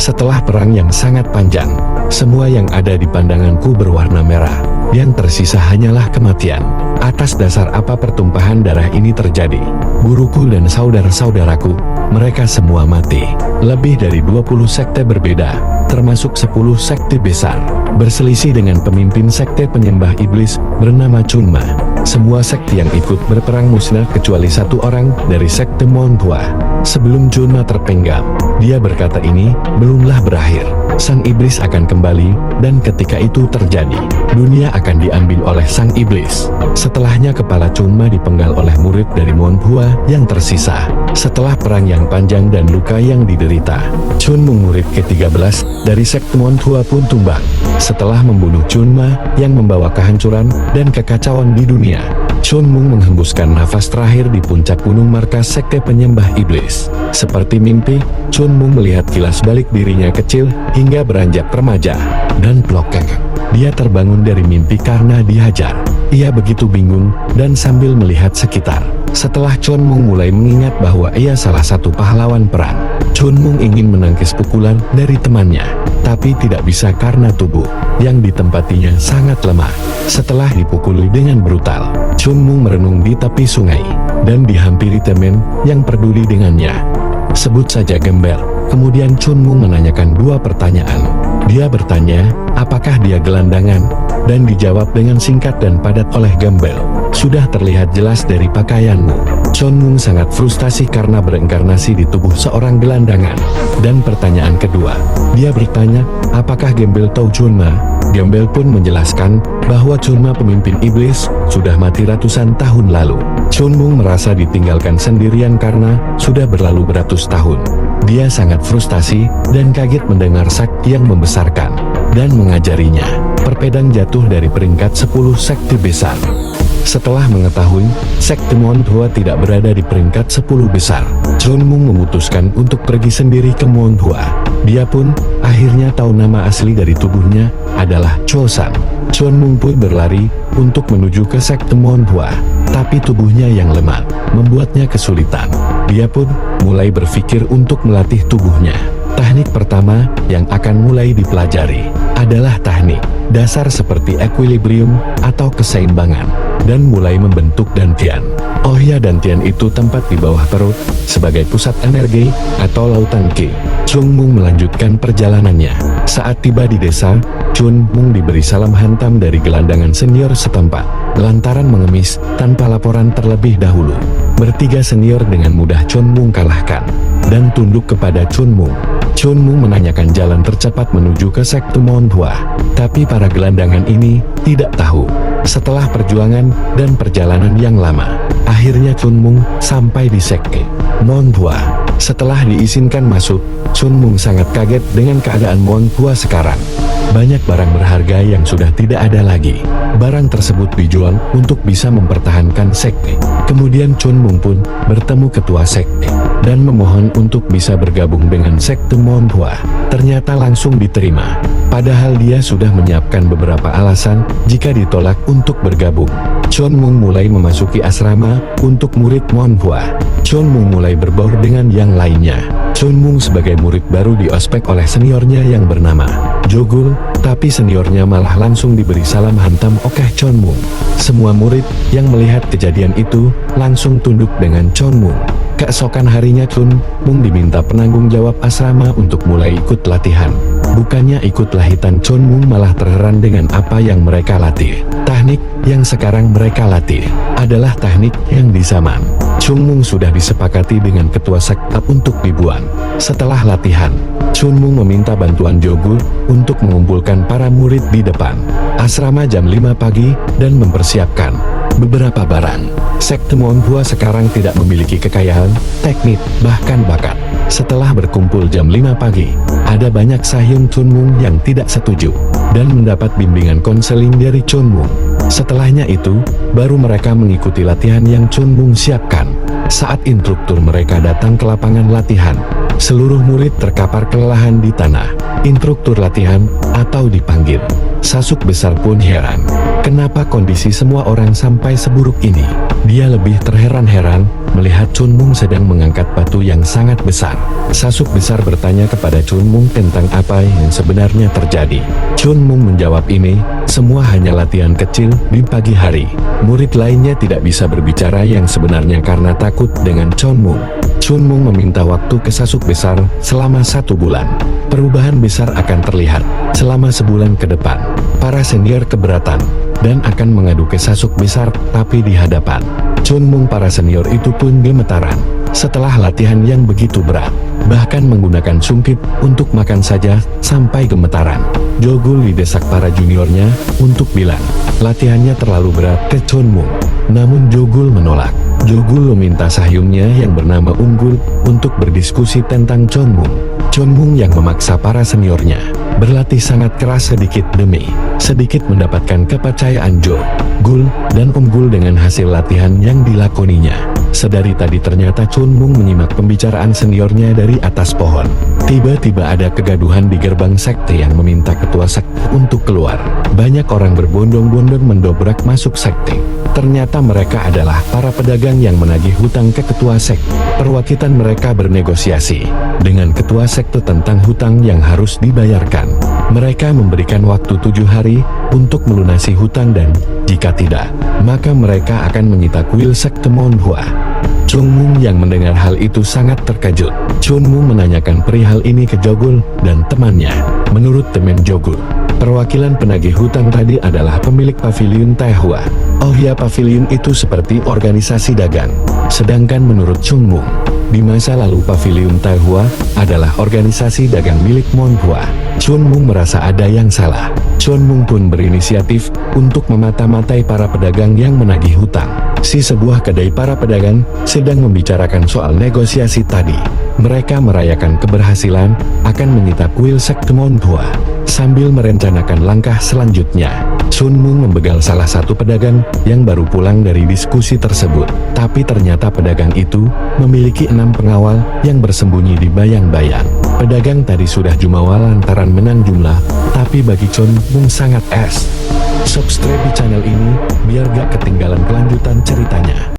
Setelah perang yang sangat panjang, semua yang ada di pandanganku berwarna merah. Yang tersisa hanyalah kematian. Atas dasar apa pertumpahan darah ini terjadi? Guruku dan saudara-saudaraku, mereka semua mati. Lebih dari 20 sekte berbeda, termasuk 10 sekte besar, berselisih dengan pemimpin sekte penyembah iblis bernama Chunma. Semua sekte yang ikut berperang musnah kecuali satu orang dari sekte Montua. Sebelum Chunma terpenggal, dia berkata ini belumlah berakhir. Sang iblis akan kembali, dan ketika itu terjadi, dunia akan diambil oleh sang iblis. Setelahnya kepala Chunma dipenggal oleh murid dari Monhua yang tersisa. Setelah perang yang panjang dan luka yang diderita, Chunmung murid ke-13 dari sekte Monhua pun tumbang. Setelah membunuh Chunma yang membawa kehancuran dan kekacauan di dunia, Chunmung menghembuskan nafas terakhir di puncak gunung markas sekte penyembah iblis. Seperti mimpi, Chunmung melihat kilas balik dirinya kecil hingga beranjak remaja dan plokek. Dia terbangun dari mimpi karena dihajar. Ia begitu bingung dan sambil melihat sekitar. Setelah Chunmung mulai mengingat bahwa ia salah satu pahlawan perang, Chunmung ingin menangkis pukulan dari temannya, tapi tidak bisa karena tubuh yang ditempatinya sangat lemah. Setelah dipukuli dengan brutal, Chunmung merenung di tepi sungai dan dihampiri teman yang peduli dengannya. Sebut saja Gembel. Kemudian Chunmung menanyakan dua pertanyaan. Dia bertanya, apakah dia gelandangan? Dan dijawab dengan singkat dan padat oleh Gembel. Sudah terlihat jelas dari pakaianmu. Chunmung sangat frustasi karena bereinkarnasi di tubuh seorang gelandangan. Dan pertanyaan kedua, dia bertanya, apakah Gembel tahu Chunma? Gembel pun menjelaskan bahwa Chunma pemimpin iblis sudah mati ratusan tahun lalu. Chunmung merasa ditinggalkan sendirian karena sudah berlalu beratus tahun. Dia sangat frustasi dan kaget mendengar sakti yang membesarkan dan mengajarinya. Perpedang jatuh dari peringkat 10 sekte besar. Setelah mengetahui sekte Monhua tidak berada di peringkat 10 besar, Chunmung memutuskan untuk pergi sendiri ke Monhua. Dia pun akhirnya tahu nama asli dari tubuhnya adalah Chosan. Chunmung pun berlari untuk menuju ke sekte Monhua, tapi tubuhnya yang lemah membuatnya kesulitan. Dia pun mulai berpikir untuk melatih tubuhnya. Teknik pertama yang akan mulai dipelajari adalah teknik dasar seperti equilibrium atau keseimbangan, dan mulai membentuk dantian. Oh ya, dantian itu tempat di bawah perut sebagai pusat energi atau lautan Qi. Chunmung melanjutkan perjalanannya. Saat tiba di desa, Chunmung diberi salam hantam dari gelandangan senior setempat, lantaran mengemis tanpa laporan terlebih dahulu. Bertiga senior dengan mudah Chunmung kalahkan dan tunduk kepada Chunmung. Chunmung menanyakan jalan tercepat menuju ke sekte Monhua, tapi para gelandangan ini tidak tahu. Setelah perjuangan dan perjalanan yang lama, akhirnya Chunmung sampai di sekte Monhua. Setelah diizinkan masuk, Chunmung sangat kaget dengan keadaan Monhua sekarang. Banyak barang berharga yang sudah tidak ada lagi. Barang tersebut dijual untuk bisa mempertahankan sekte. Kemudian Chunmung pun bertemu ketua sekte dan memohon untuk bisa bergabung dengan sekte Monhua. Ternyata langsung diterima. Padahal dia sudah menyiapkan beberapa alasan jika ditolak untuk bergabung. Chunmung mulai memasuki asrama untuk murid Monhua. Chunmung mulai berbaur dengan yang lainnya. Chunmung sebagai murid baru diospek oleh seniornya yang bernama Jogul, tapi seniornya malah langsung diberi salam hantam oleh Chunmung. Semua murid yang melihat kejadian itu langsung tunduk dengan Chunmung. Keesokan harinya Chunmung diminta penanggung jawab asrama untuk mulai ikut latihan. Bukannya ikut lahitan, Chunmung malah terheran dengan apa yang mereka latih. Teknik yang sekarang mereka latih adalah teknik yang di zaman Chunmung sudah disepakati dengan ketua sekte untuk dibuang. Setelah latihan, Chunmung meminta bantuan Jogul untuk mengumpulkan para murid di depan asrama jam 5 pagi dan mempersiapkan beberapa barang. Sekte Monhua sekarang tidak memiliki kekayaan, teknik, bahkan bakat. Setelah berkumpul jam 5 pagi, ada banyak Sahyun Chunmung yang tidak setuju dan mendapat bimbingan konseling dari Chunmung. Setelahnya itu, baru mereka mengikuti latihan yang Chunmung siapkan. Saat instruktur mereka datang ke lapangan latihan, Seluruh murid terkapar kelelahan di tanah. Instruktur latihan atau dipanggil Sasuk besar pun heran. Kenapa kondisi semua orang sampai seburuk ini? Dia lebih terheran-heran melihat Chun Mung sedang mengangkat batu yang sangat besar. Sasuk besar bertanya kepada Chun Mung tentang apa yang sebenarnya terjadi. Chun Mung menjawab, ini semua hanya latihan kecil di pagi hari. Murid lainnya tidak bisa berbicara yang sebenarnya karena takut dengan Chun Mung. Chun Mung meminta waktu ke Sasuk besar selama 1 bulan. Perubahan besar akan terlihat selama sebulan ke depan. Para senior keberatan dan akan mengadu ke Sasuk besar, tapi di hadapan Chun Mung para senior itu pun gemetaran. Setelah latihan yang begitu berat, bahkan menggunakan sumpit untuk makan saja sampai gemetaran. Jogul didesak para juniornya untuk bilang latihannya terlalu berat ke Chun Mung. Namun Jogul menolak. Jogul meminta sahyungnya yang bernama Unggul untuk berdiskusi tentang Chun Mung. Chun Mung yang memaksa para seniornya berlatih sangat keras sedikit demi sedikit mendapatkan kepercayaan Jogul dan Unggul dengan hasil latihan yang dilakoninya. Sedari tadi ternyata Chun Mung menyimak pembicaraan seniornya dari atas pohon. Tiba-tiba ada kegaduhan di gerbang sekte yang meminta ketua sekte untuk keluar. Banyak orang berbondong-bondong mendobrak masuk sekte. Ternyata mereka adalah para pedagang yang menagih hutang ke ketua sekte. Perwakilan mereka bernegosiasi dengan ketua sekte tentang hutang yang harus dibayarkan. Mereka memberikan waktu 7 hari untuk melunasi hutang dan jika tidak, maka mereka akan menyita kuil sekte Monhua. Chun Mung yang mendengar hal itu sangat terkejut. Chun Mung menanyakan perihal ini ke Jogul dan temannya. Menurut teman Jogul, perwakilan penagih hutang tadi adalah pemilik pavilion Taihua. Oh ya, pavilion itu seperti organisasi dagang. Sedangkan menurut Chun Mung, di masa lalu pavilion Taihua adalah organisasi dagang milik Monhua. Chun Mung merasa ada yang salah. Chun Mung pun berinisiatif untuk memata-matai para pedagang yang menagih hutang. Si sebuah kedai para pedagang sedang membicarakan soal negosiasi tadi. Mereka merayakan keberhasilan akan menyita kuil sekte Monhua. Sambil merencanakan langkah selanjutnya, Chun Mung membegal salah satu pedagang yang baru pulang dari diskusi tersebut. Tapi ternyata pedagang itu memiliki 6 pengawal yang bersembunyi di bayang-bayang. Pedagang tadi sudah jumawa lantaran menang jumlah, tapi bagi Chun Mung sangat es. Subscribe di channel ini biar gak ketinggalan kelanjutan ceritanya.